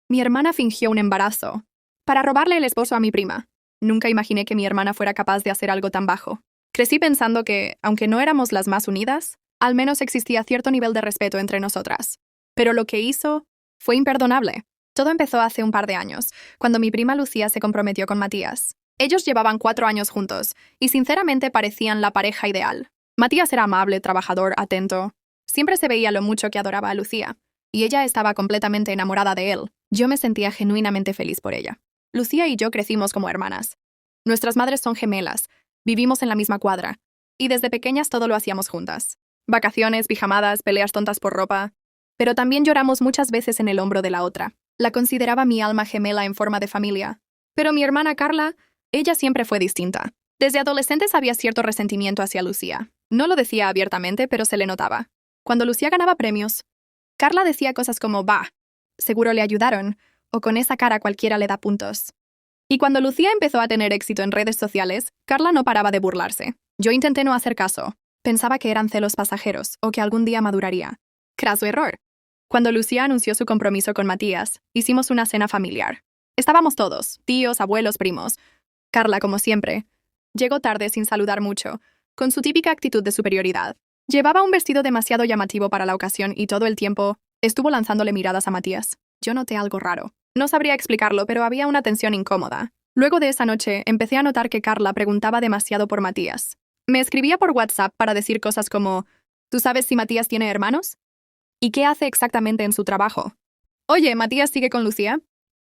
Mi hermana fingió un embarazo para robarle el esposo a mi prima. Nunca imaginé que mi hermana fuera capaz de hacer algo tan bajo. Crecí pensando que, aunque no éramos las más unidas, al menos existía cierto nivel de respeto entre nosotras. Pero lo que hizo fue imperdonable. Todo empezó hace un par de años, cuando mi prima Lucía se comprometió con Matías. Ellos llevaban 4 años juntos, y sinceramente parecían la pareja ideal. Matías era amable, trabajador, atento. Siempre se veía lo mucho que adoraba a Lucía, y ella estaba completamente enamorada de él. Yo me sentía genuinamente feliz por ella. Lucía y yo crecimos como hermanas. Nuestras madres son gemelas, vivimos en la misma cuadra, y desde pequeñas todo lo hacíamos juntas. Vacaciones, pijamadas, peleas tontas por ropa. Pero también lloramos muchas veces en el hombro de la otra. La consideraba mi alma gemela en forma de familia. Pero mi hermana Carla, ella siempre fue distinta. Desde adolescentes había cierto resentimiento hacia Lucía. No lo decía abiertamente, pero se le notaba. Cuando Lucía ganaba premios, Carla decía cosas como, «Bah, seguro le ayudaron», o «con esa cara cualquiera le da puntos». Y cuando Lucía empezó a tener éxito en redes sociales, Carla no paraba de burlarse. Yo intenté no hacer caso. Pensaba que eran celos pasajeros, o que algún día maduraría. Craso error. Cuando Lucía anunció su compromiso con Matías, hicimos una cena familiar. Estábamos todos, tíos, abuelos, primos. Carla, como siempre, llegó tarde sin saludar mucho, con su típica actitud de superioridad. Llevaba un vestido demasiado llamativo para la ocasión y todo el tiempo estuvo lanzándole miradas a Matías. Yo noté algo raro. No sabría explicarlo, pero había una tensión incómoda. Luego de esa noche, empecé a notar que Carla preguntaba demasiado por Matías. Me escribía por WhatsApp para decir cosas como, «¿Tú sabes si Matías tiene hermanos? ¿Y qué hace exactamente en su trabajo? Oye, ¿Matías sigue con Lucía?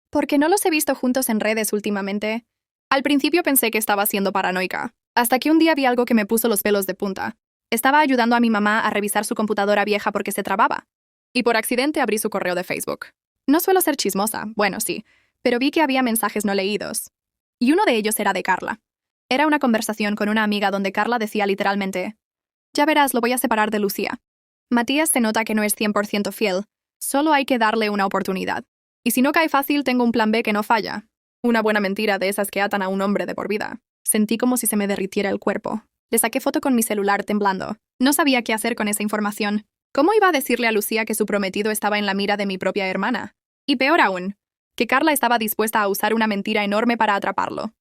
Porque no los he visto juntos en redes últimamente». Al principio pensé que estaba siendo paranoica, hasta que un día vi algo que me puso los pelos de punta. Estaba ayudando a mi mamá a revisar su computadora vieja porque se trababa. Y por accidente abrí su correo de Facebook. No suelo ser chismosa, bueno, sí, pero vi que había mensajes no leídos. Y uno de ellos era de Carla. Era una conversación con una amiga donde Carla decía literalmente, «Ya verás, lo voy a separar de Lucía. Matías se nota que no es 100% fiel, solo hay que darle una oportunidad. Y si no cae fácil, tengo un plan B que no falla. Una buena mentira de esas que atan a un hombre de por vida». Sentí como si se me derritiera el cuerpo. Le saqué foto con mi celular temblando. No sabía qué hacer con esa información. ¿Cómo iba a decirle a Lucía que su prometido estaba en la mira de mi propia hermana? Y peor aún, que Carla estaba dispuesta a usar una mentira enorme para atraparlo.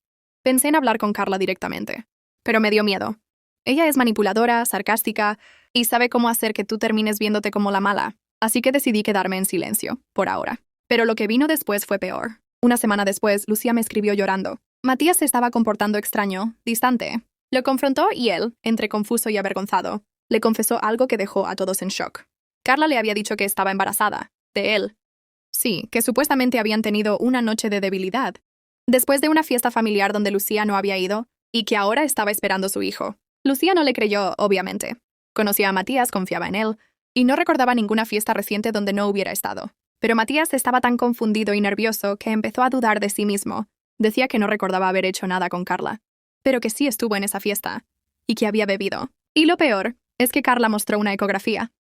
Pensé en hablar con Carla directamente, pero me dio miedo. Ella es manipuladora, sarcástica, y sabe cómo hacer que tú termines viéndote como la mala. Así que decidí quedarme en silencio, por ahora. Pero lo que vino después fue peor. Una semana después, Lucía me escribió llorando. Matías se estaba comportando extraño, distante. Lo confrontó y él, entre confuso y avergonzado, le confesó algo que dejó a todos en shock. Carla le había dicho que estaba embarazada, de él. Sí, que supuestamente habían tenido una noche de debilidad, después de una fiesta familiar donde Lucía no había ido, y que ahora estaba esperando su hijo. Lucía no le creyó, obviamente. Conocía a Matías, confiaba en él, y no recordaba ninguna fiesta reciente donde no hubiera estado. Pero Matías estaba tan confundido y nervioso que empezó a dudar de sí mismo. Decía que no recordaba haber hecho nada con Carla, pero que sí estuvo en esa fiesta, y que había bebido. Y lo peor es que Carla mostró una ecografía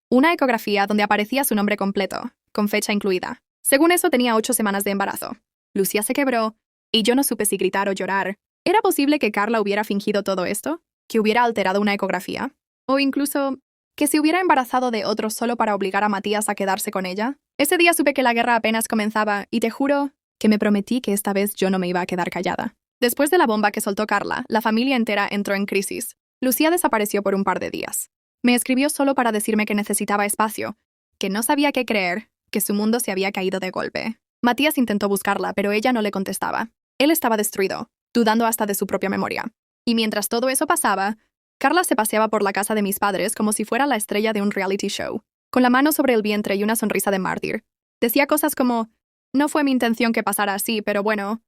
donde aparecía su nombre completo, con fecha incluida. Según eso, tenía 8 semanas de embarazo. Lucía se quebró, y yo no supe si gritar o llorar. ¿Era posible que Carla hubiera fingido todo esto? ¿Que hubiera alterado una ecografía? ¿O incluso que se hubiera embarazado de otro solo para obligar a Matías a quedarse con ella? Ese día supe que la guerra apenas comenzaba, y te juro que me prometí que esta vez yo no me iba a quedar callada. Después de la bomba que soltó Carla, la familia entera entró en crisis. Lucía desapareció por un par de días. Me escribió solo para decirme que necesitaba espacio, que no sabía qué creer, que su mundo se había caído de golpe. Matías intentó buscarla, pero ella no le contestaba. Él estaba destruido, dudando hasta de su propia memoria. Y mientras todo eso pasaba, Carla se paseaba por la casa de mis padres como si fuera la estrella de un reality show, con la mano sobre el vientre y una sonrisa de mártir. Decía cosas como, «No fue mi intención que pasara así, pero bueno,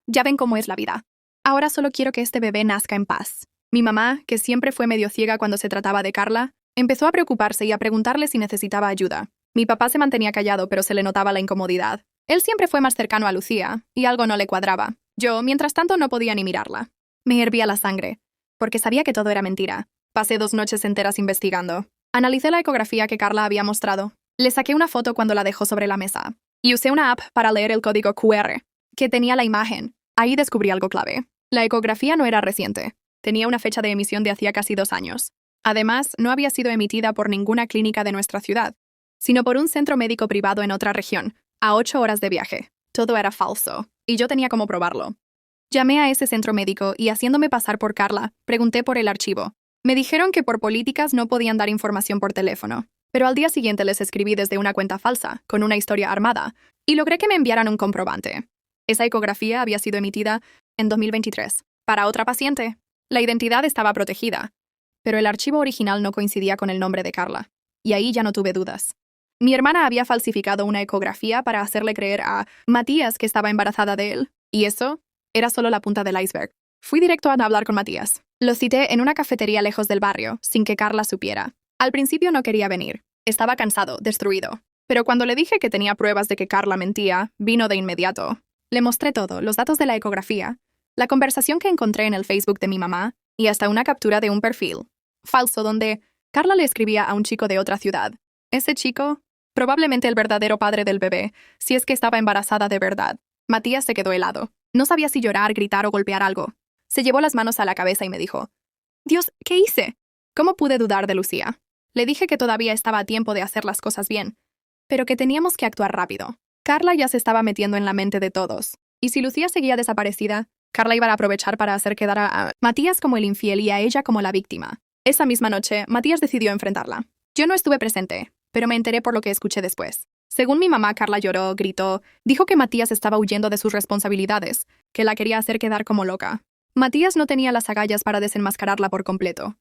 ya ven cómo es la vida. Ahora solo quiero que este bebé nazca en paz». Mi mamá, que siempre fue medio ciega cuando se trataba de Carla, empezó a preocuparse y a preguntarle si necesitaba ayuda. Mi papá se mantenía callado, pero se le notaba la incomodidad. Él siempre fue más cercano a Lucía, y algo no le cuadraba. Yo, mientras tanto, no podía ni mirarla. Me hervía la sangre, porque sabía que todo era mentira. Pasé 2 noches enteras investigando. Analicé la ecografía que Carla había mostrado. Le saqué una foto cuando la dejó sobre la mesa. Y usé una app para leer el código QR, que tenía la imagen. Ahí descubrí algo clave. La ecografía no era reciente. Tenía una fecha de emisión de hacía casi 2 años. Además, no había sido emitida por ninguna clínica de nuestra ciudad, sino por un centro médico privado en otra región, a 8 horas de viaje. Todo era falso, y yo tenía cómo probarlo. Llamé a ese centro médico y, haciéndome pasar por Carla, pregunté por el archivo. Me dijeron que por políticas no podían dar información por teléfono, pero al día siguiente les escribí desde una cuenta falsa, con una historia armada, y logré que me enviaran un comprobante. Esa ecografía había sido emitida en 2023. Para otra paciente, la identidad estaba protegida, pero el archivo original no coincidía con el nombre de Carla, y ahí ya no tuve dudas. Mi hermana había falsificado una ecografía para hacerle creer a Matías que estaba embarazada de él, y eso era solo la punta del iceberg. Fui directo a hablar con Matías. Lo cité en una cafetería lejos del barrio, sin que Carla supiera. Al principio no quería venir. Estaba cansado, destruido. Pero cuando le dije que tenía pruebas de que Carla mentía, vino de inmediato. Le mostré todo, los datos de la ecografía, la conversación que encontré en el Facebook de mi mamá, y hasta una captura de un perfil falso donde Carla le escribía a un chico de otra ciudad. Ese chico, probablemente el verdadero padre del bebé, si es que estaba embarazada de verdad. Matías se quedó helado. No sabía si llorar, gritar o golpear algo. Se llevó las manos a la cabeza y me dijo: «Dios, ¿qué hice?» ¿Cómo pude dudar de Lucía? Le dije que todavía estaba a tiempo de hacer las cosas bien, pero que teníamos que actuar rápido. Carla ya se estaba metiendo en la mente de todos, y si Lucía seguía desaparecida, Carla iba a aprovechar para hacer quedar a Matías como el infiel y a ella como la víctima. Esa misma noche, Matías decidió enfrentarla. Yo no estuve presente, pero me enteré por lo que escuché después. Según mi mamá, Carla lloró, gritó, dijo que Matías estaba huyendo de sus responsabilidades, que la quería hacer quedar como loca. Matías no tenía las agallas para desenmascararla por completo,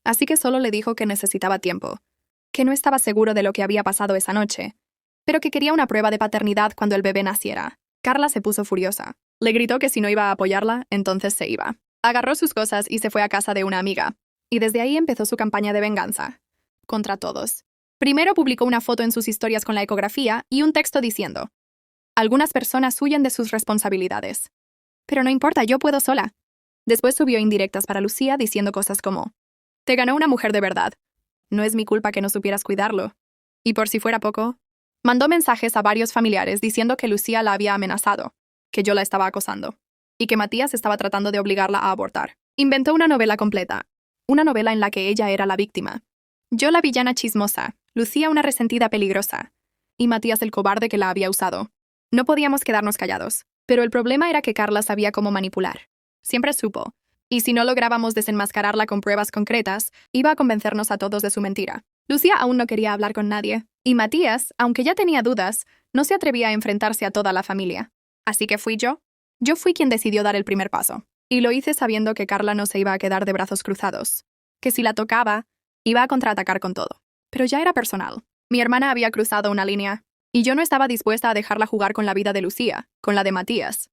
así que solo le dijo que necesitaba tiempo, que no estaba seguro de lo que había pasado esa noche, pero que quería una prueba de paternidad cuando el bebé naciera. Carla se puso furiosa. Le gritó que si no iba a apoyarla, entonces se iba. Agarró sus cosas y se fue a casa de una amiga, y desde ahí empezó su campaña de venganza. Contra todos. Primero publicó una foto en sus historias con la ecografía y un texto diciendo: «Algunas personas huyen de sus responsabilidades. Pero no importa, yo puedo sola». Después subió indirectas para Lucía diciendo cosas como: «Te ganó una mujer de verdad. No es mi culpa que no supieras cuidarlo». Y por si fuera poco, mandó mensajes a varios familiares diciendo que Lucía la había amenazado, que yo la estaba acosando, y que Matías estaba tratando de obligarla a abortar. Inventó una novela completa, una novela en la que ella era la víctima. Yo la villana chismosa, Lucía una resentida peligrosa, y Matías el cobarde que la había usado. No podíamos quedarnos callados, pero el problema era que Carla sabía cómo manipular. Siempre supo, y si no lográbamos desenmascararla con pruebas concretas, iba a convencernos a todos de su mentira. Lucía aún no quería hablar con nadie, y Matías, aunque ya tenía dudas, no se atrevía a enfrentarse a toda la familia. Así que fui yo. Yo fui quien decidió dar el primer paso, y lo hice sabiendo que Carla no se iba a quedar de brazos cruzados, que si la tocaba, iba a contraatacar con todo. Pero ya era personal. Mi hermana había cruzado una línea, y yo no estaba dispuesta a dejarla jugar con la vida de Lucía, con la de Matías,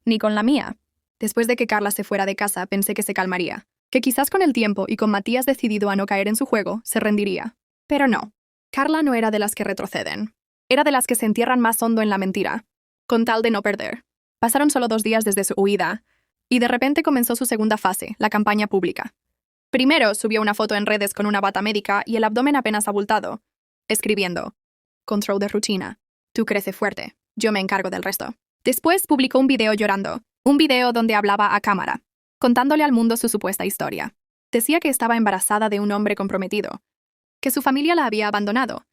ni con la mía. Después de que Carla se fuera de casa, pensé que se calmaría, que quizás con el tiempo y con Matías decidido a no caer en su juego, se rendiría. Pero no. Carla no era de las que retroceden. Era de las que se entierran más hondo en la mentira, con tal de no perder. Pasaron solo 2 días desde su huida, y de repente comenzó su segunda fase, la campaña pública. Primero subió una foto en redes con una bata médica y el abdomen apenas abultado, escribiendo: «Control de rutina. Tú crece fuerte. Yo me encargo del resto». Después publicó un video llorando, un video donde hablaba a cámara, contándole al mundo su supuesta historia. Decía que estaba embarazada de un hombre comprometido, que su familia la había abandonado,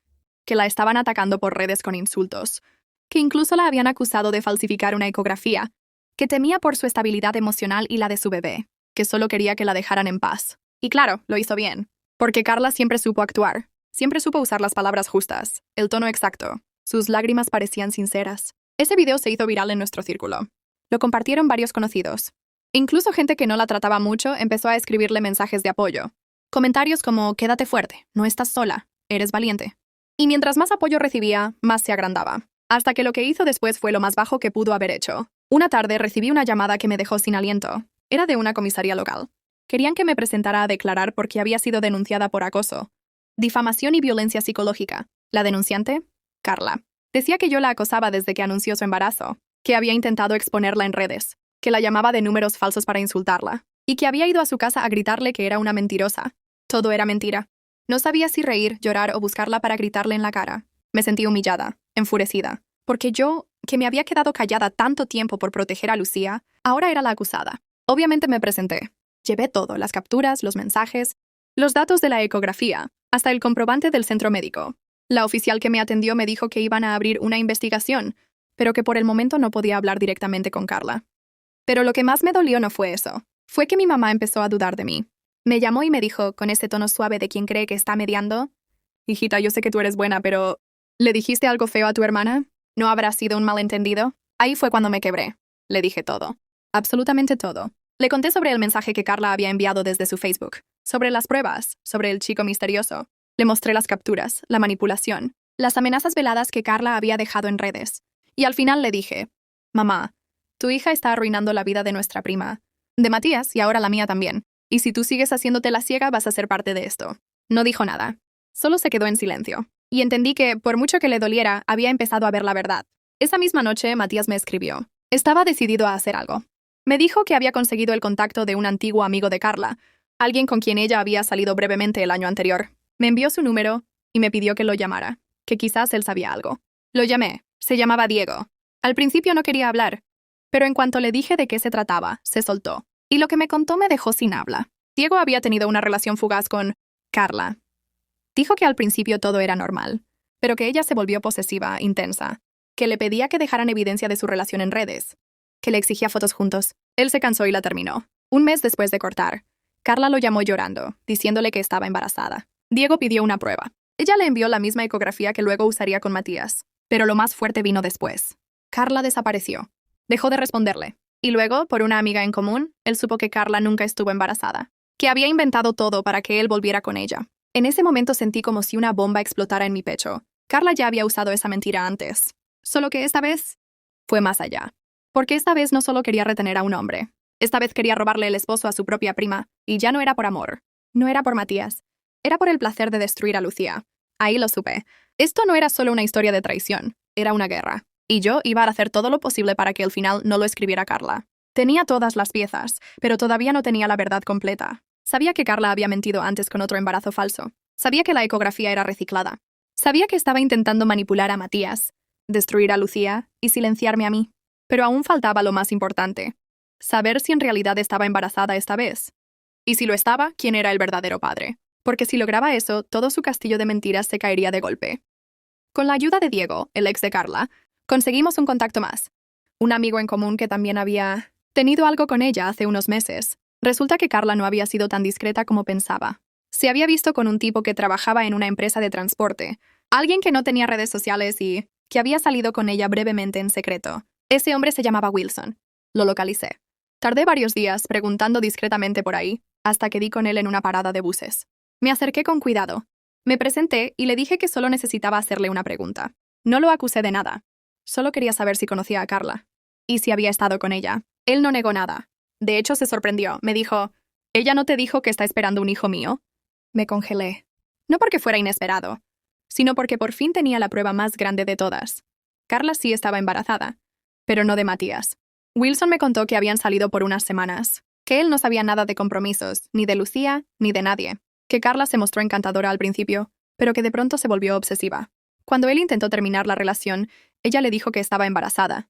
que la estaban atacando por redes con insultos, que incluso la habían acusado de falsificar una ecografía, que temía por su estabilidad emocional y la de su bebé, que solo quería que la dejaran en paz. Y claro, lo hizo bien, porque Carla siempre supo actuar, siempre supo usar las palabras justas, el tono exacto. Sus lágrimas parecían sinceras. Ese video se hizo viral en nuestro círculo. Lo compartieron varios conocidos. Incluso gente que no la trataba mucho empezó a escribirle mensajes de apoyo. Comentarios como: «Quédate fuerte, no estás sola, eres valiente». Y mientras más apoyo recibía, más se agrandaba. Hasta que lo que hizo después fue lo más bajo que pudo haber hecho. Una tarde recibí una llamada que me dejó sin aliento. Era de una comisaría local. Querían que me presentara a declarar porque había sido denunciada por acoso, difamación y violencia psicológica. La denunciante, Carla, decía que yo la acosaba desde que anunció su embarazo, que había intentado exponerla en redes, que la llamaba de números falsos para insultarla, y que había ido a su casa a gritarle que era una mentirosa. Todo era mentira. No sabía si reír, llorar o buscarla para gritarle en la cara. Me sentí humillada, enfurecida, porque yo, que me había quedado callada tanto tiempo por proteger a Lucía, ahora era la acusada. Obviamente me presenté. Llevé todo, las capturas, los mensajes, los datos de la ecografía, hasta el comprobante del centro médico. La oficial que me atendió me dijo que iban a abrir una investigación, pero que por el momento no podía hablar directamente con Carla. Pero lo que más me dolió no fue eso. Fue que mi mamá empezó a dudar de mí. Me llamó y me dijo, con ese tono suave de quien cree que está mediando: «Hijita, yo sé que tú eres buena, pero ¿le dijiste algo feo a tu hermana? ¿No habrá sido un malentendido?» Ahí fue cuando me quebré. Le dije todo. Absolutamente todo. Le conté sobre el mensaje que Carla había enviado desde su Facebook, sobre las pruebas, sobre el chico misterioso. Le mostré las capturas, la manipulación, las amenazas veladas que Carla había dejado en redes. Y al final le dije: «Mamá, tu hija está arruinando la vida de nuestra prima, de Matías y ahora la mía también. Y si tú sigues haciéndote la ciega, vas a ser parte de esto». No dijo nada. Solo se quedó en silencio. Y entendí que, por mucho que le doliera, había empezado a ver la verdad. Esa misma noche, Matías me escribió. Estaba decidido a hacer algo. Me dijo que había conseguido el contacto de un antiguo amigo de Carla, alguien con quien ella había salido brevemente el año anterior. Me envió su número y me pidió que lo llamara, que quizás él sabía algo. Lo llamé. Se llamaba Diego. Al principio no quería hablar, pero en cuanto le dije de qué se trataba, se soltó. Y lo que me contó me dejó sin habla. Diego había tenido una relación fugaz con Carla. Dijo que al principio todo era normal, pero que ella se volvió posesiva, intensa, que le pedía que dejaran evidencia de su relación en redes, que le exigía fotos juntos. Él se cansó y la terminó. Un mes después de cortar, Carla lo llamó llorando, diciéndole que estaba embarazada. Diego pidió una prueba. Ella le envió la misma ecografía que luego usaría con Matías. Pero lo más fuerte vino después. Carla desapareció. Dejó de responderle. Y luego, por una amiga en común, él supo que Carla nunca estuvo embarazada, que había inventado todo para que él volviera con ella. En ese momento sentí como si una bomba explotara en mi pecho. Carla ya había usado esa mentira antes. Solo que esta vez fue más allá. Porque esta vez no solo quería retener a un hombre. Esta vez quería robarle el esposo a su propia prima. Y ya no era por amor. No era por Matías. Era por el placer de destruir a Lucía. Ahí lo supe. Esto no era solo una historia de traición. Era una guerra. Y yo iba a hacer todo lo posible para que el final no lo escribiera Carla. Tenía todas las piezas, pero todavía no tenía la verdad completa. Sabía que Carla había mentido antes con otro embarazo falso. Sabía que la ecografía era reciclada. Sabía que estaba intentando manipular a Matías, destruir a Lucía y silenciarme a mí. Pero aún faltaba lo más importante: saber si en realidad estaba embarazada esta vez. Y si lo estaba, quién era el verdadero padre. Porque si lograba eso, todo su castillo de mentiras se caería de golpe. Con la ayuda de Diego, el ex de Carla, conseguimos un contacto más. Un amigo en común que también había tenido algo con ella hace unos meses. Resulta que Carla no había sido tan discreta como pensaba. Se había visto con un tipo que trabajaba en una empresa de transporte, alguien que no tenía redes sociales y que había salido con ella brevemente en secreto. Ese hombre se llamaba Wilson. Lo localicé. Tardé varios días preguntando discretamente por ahí, hasta que di con él en una parada de buses. Me acerqué con cuidado. Me presenté y le dije que solo necesitaba hacerle una pregunta. No lo acusé de nada. Solo quería saber si conocía a Carla y si había estado con ella. Él no negó nada. De hecho, se sorprendió. Me dijo: «¿Ella no te dijo que está esperando un hijo mío?» Me congelé. No porque fuera inesperado, sino porque por fin tenía la prueba más grande de todas. Carla sí estaba embarazada, pero no de Matías. Wilson me contó que habían salido por unas semanas, que él no sabía nada de compromisos, ni de Lucía, ni de nadie, que Carla se mostró encantadora al principio, pero que de pronto se volvió obsesiva. Cuando él intentó terminar la relación, ella le dijo que estaba embarazada,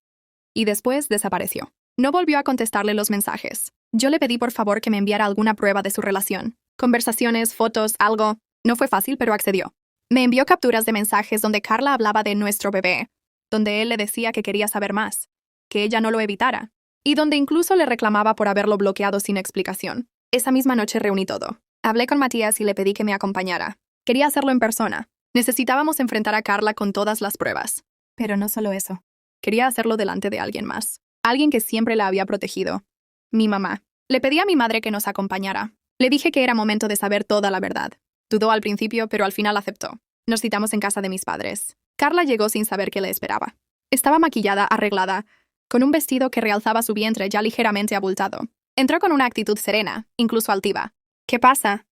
y después desapareció. No volvió a contestarle los mensajes. Yo le pedí por favor que me enviara alguna prueba de su relación. Conversaciones, fotos, algo. No fue fácil, pero accedió. Me envió capturas de mensajes donde Carla hablaba de nuestro bebé, donde él le decía que quería saber más, que ella no lo evitara, y donde incluso le reclamaba por haberlo bloqueado sin explicación. Esa misma noche reuní todo. Hablé con Matías y le pedí que me acompañara. Quería hacerlo en persona. Necesitábamos enfrentar a Carla con todas las pruebas. Pero no solo eso. Quería hacerlo delante de alguien más. Alguien que siempre la había protegido. Mi mamá. Le pedí a mi madre que nos acompañara. Le dije que era momento de saber toda la verdad. Dudó al principio, pero al final aceptó. Nos citamos en casa de mis padres. Carla llegó sin saber qué le esperaba. Estaba maquillada, arreglada, con un vestido que realzaba su vientre ya ligeramente abultado. Entró con una actitud serena, incluso altiva. «¿Qué pasa?»,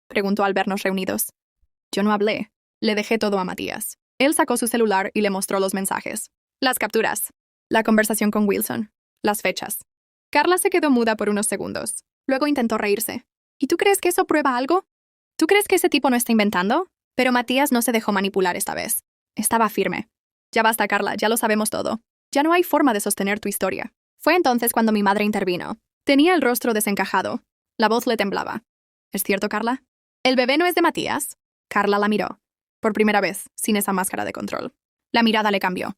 preguntó al vernos reunidos. Yo no hablé. Le dejé todo a Matías. Él sacó su celular y le mostró los mensajes. Las capturas. La conversación con Wilson. Las fechas. Carla se quedó muda por unos segundos. Luego intentó reírse. «¿Y tú crees que eso prueba algo? ¿Tú crees que ese tipo no está inventando?» Pero Matías no se dejó manipular esta vez. Estaba firme. «Ya basta, Carla, ya lo sabemos todo. Ya no hay forma de sostener tu historia». Fue entonces cuando mi madre intervino. Tenía el rostro desencajado. La voz le temblaba. «¿Es cierto, Carla? ¿El bebé no es de Matías?» Carla la miró. Por primera vez, sin esa máscara de control. La mirada le cambió.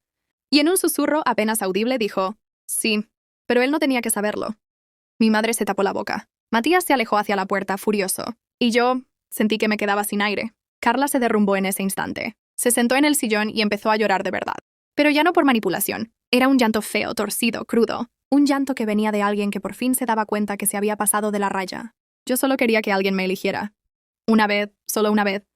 Y en un susurro apenas audible dijo, sí, pero él no tenía que saberlo. Mi madre se tapó la boca. Matías se alejó hacia la puerta, furioso. Y yo sentí que me quedaba sin aire. Carla se derrumbó en ese instante. Se sentó en el sillón y empezó a llorar de verdad. Pero ya no por manipulación. Era un llanto feo, torcido, crudo. Un llanto que venía de alguien que por fin se daba cuenta que se había pasado de la raya. Yo solo quería que alguien me eligiera. Una vez, solo una vez,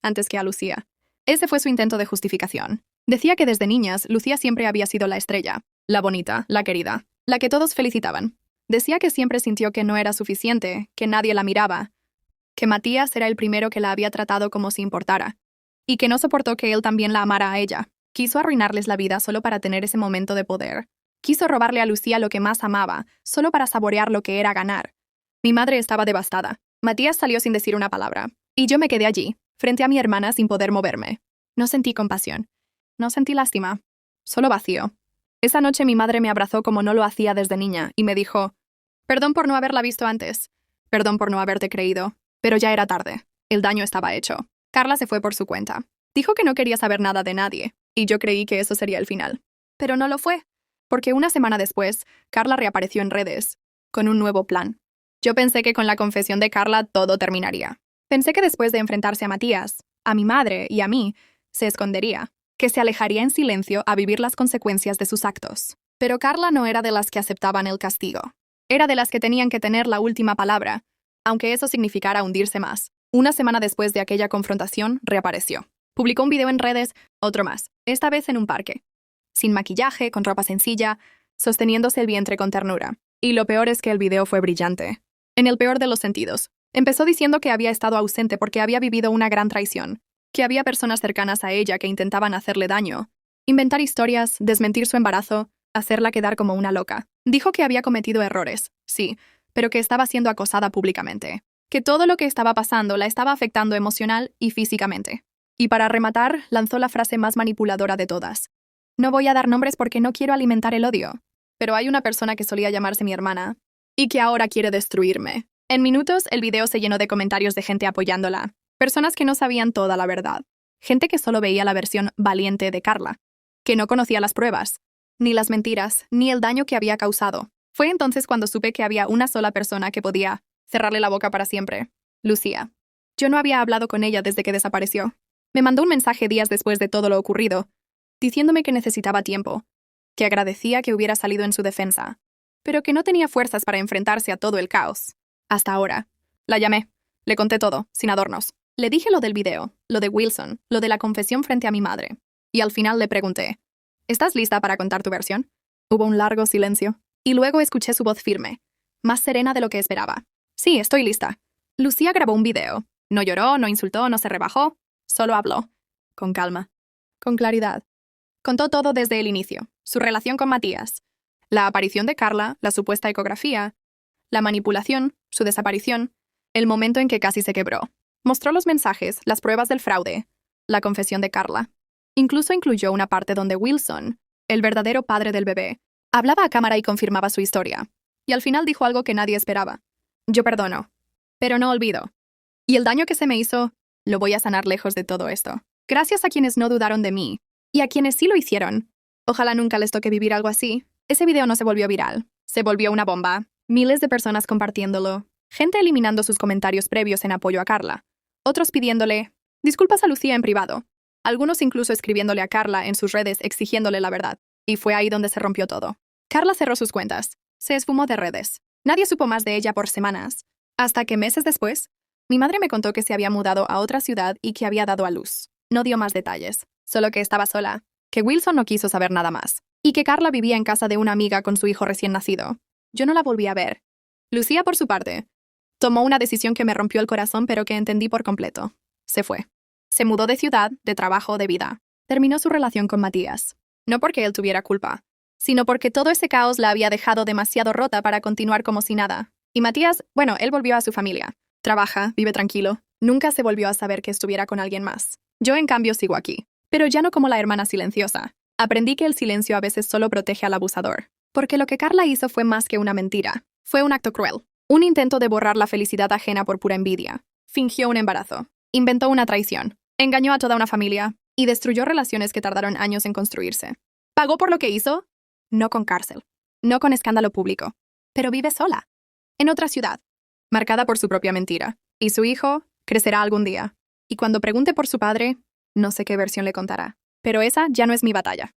antes que a Lucía. Ese fue su intento de justificación. Decía que desde niñas, Lucía siempre había sido la estrella, la bonita, la querida, la que todos felicitaban. Decía que siempre sintió que no era suficiente, que nadie la miraba, que Matías era el primero que la había tratado como si importara, y que no soportó que él también la amara a ella. Quiso arruinarles la vida solo para tener ese momento de poder. Quiso robarle a Lucía lo que más amaba, solo para saborear lo que era ganar. Mi madre estaba devastada. Matías salió sin decir una palabra, y yo me quedé allí, frente a mi hermana sin poder moverme. No sentí compasión. No sentí lástima. Solo vacío. Esa noche mi madre me abrazó como no lo hacía desde niña, y me dijo, perdón por no haberla visto antes. Perdón por no haberte creído. Pero ya era tarde. El daño estaba hecho. Carla se fue por su cuenta. Dijo que no quería saber nada de nadie, y yo creí que eso sería el final. Pero no lo fue, porque una semana después, Carla reapareció en redes, con un nuevo plan. Yo pensé que con la confesión de Carla todo terminaría. Pensé que después de enfrentarse a Matías, a mi madre y a mí, se escondería, que se alejaría en silencio a vivir las consecuencias de sus actos. Pero Carla no era de las que aceptaban el castigo. Era de las que tenían que tener la última palabra, aunque eso significara hundirse más. Una semana después de aquella confrontación, reapareció. Publicó un video en redes, otro más, esta vez en un parque. Sin maquillaje, con ropa sencilla, sosteniéndose el vientre con ternura. Y lo peor es que el video fue brillante. En el peor de los sentidos. Empezó diciendo que había estado ausente porque había vivido una gran traición, que había personas cercanas a ella que intentaban hacerle daño, inventar historias, desmentir su embarazo, hacerla quedar como una loca. Dijo que había cometido errores, sí, pero que estaba siendo acosada públicamente, que todo lo que estaba pasando la estaba afectando emocional y físicamente. Y para rematar, lanzó la frase más manipuladora de todas. No voy a dar nombres porque no quiero alimentar el odio, pero hay una persona que solía llamarse mi hermana, y que ahora quiere destruirme. En minutos, el video se llenó de comentarios de gente apoyándola, personas que no sabían toda la verdad, gente que solo veía la versión valiente de Carla, que no conocía las pruebas, ni las mentiras, ni el daño que había causado. Fue entonces cuando supe que había una sola persona que podía cerrarle la boca para siempre, Lucía. Yo no había hablado con ella desde que desapareció. Me mandó un mensaje días después de todo lo ocurrido, diciéndome que necesitaba tiempo, que agradecía que hubiera salido en su defensa, pero que no tenía fuerzas para enfrentarse a todo el caos. Hasta ahora. La llamé. Le conté todo, sin adornos. Le dije lo del video, lo de Wilson, lo de la confesión frente a mi madre. Y al final le pregunté, ¿estás lista para contar tu versión? Hubo un largo silencio. Y luego escuché su voz firme, más serena de lo que esperaba. Sí, estoy lista. Lucía grabó un video. No lloró, no insultó, no se rebajó. Solo habló. Con calma. Con claridad. Contó todo desde el inicio. Su relación con Matías. La aparición de Carla, la supuesta ecografía. La manipulación, su desaparición. El momento en que casi se quebró. Mostró los mensajes, las pruebas del fraude. La confesión de Carla. Incluso incluyó una parte donde Wilson, el verdadero padre del bebé, hablaba a cámara y confirmaba su historia. Y al final dijo algo que nadie esperaba. Yo perdono, pero no olvido. Y el daño que se me hizo, lo voy a sanar lejos de todo esto. Gracias a quienes no dudaron de mí, y a quienes sí lo hicieron. Ojalá nunca les toque vivir algo así. Ese video no se volvió viral. Se volvió una bomba. Miles de personas compartiéndolo. Gente eliminando sus comentarios previos en apoyo a Carla. Otros pidiéndole disculpas a Lucía en privado. Algunos incluso escribiéndole a Carla en sus redes exigiéndole la verdad. Y fue ahí donde se rompió todo. Carla cerró sus cuentas. Se esfumó de redes. Nadie supo más de ella por semanas. Hasta que meses después, mi madre me contó que se había mudado a otra ciudad y que había dado a luz. No dio más detalles. Solo que estaba sola. Que Wilson no quiso saber nada más. Y que Carla vivía en casa de una amiga con su hijo recién nacido. Yo no la volví a ver. Lucía, por su parte, tomó una decisión que me rompió el corazón pero que entendí por completo. Se fue. Se mudó de ciudad, de trabajo, de vida. Terminó su relación con Matías. No porque él tuviera culpa, sino porque todo ese caos la había dejado demasiado rota para continuar como si nada. Y Matías, bueno, él volvió a su familia. Trabaja, vive tranquilo. Nunca se volvió a saber que estuviera con alguien más. Yo, en cambio, sigo aquí. Pero ya no como la hermana silenciosa. Aprendí que el silencio a veces solo protege al abusador. Porque lo que Carla hizo fue más que una mentira. Fue un acto cruel. Un intento de borrar la felicidad ajena por pura envidia. Fingió un embarazo. Inventó una traición. Engañó a toda una familia. Y destruyó relaciones que tardaron años en construirse. ¿Pagó por lo que hizo? No con cárcel, no con escándalo público, pero vive sola, en otra ciudad, marcada por su propia mentira. Y su hijo crecerá algún día. Y cuando pregunte por su padre, no sé qué versión le contará. Pero esa ya no es mi batalla.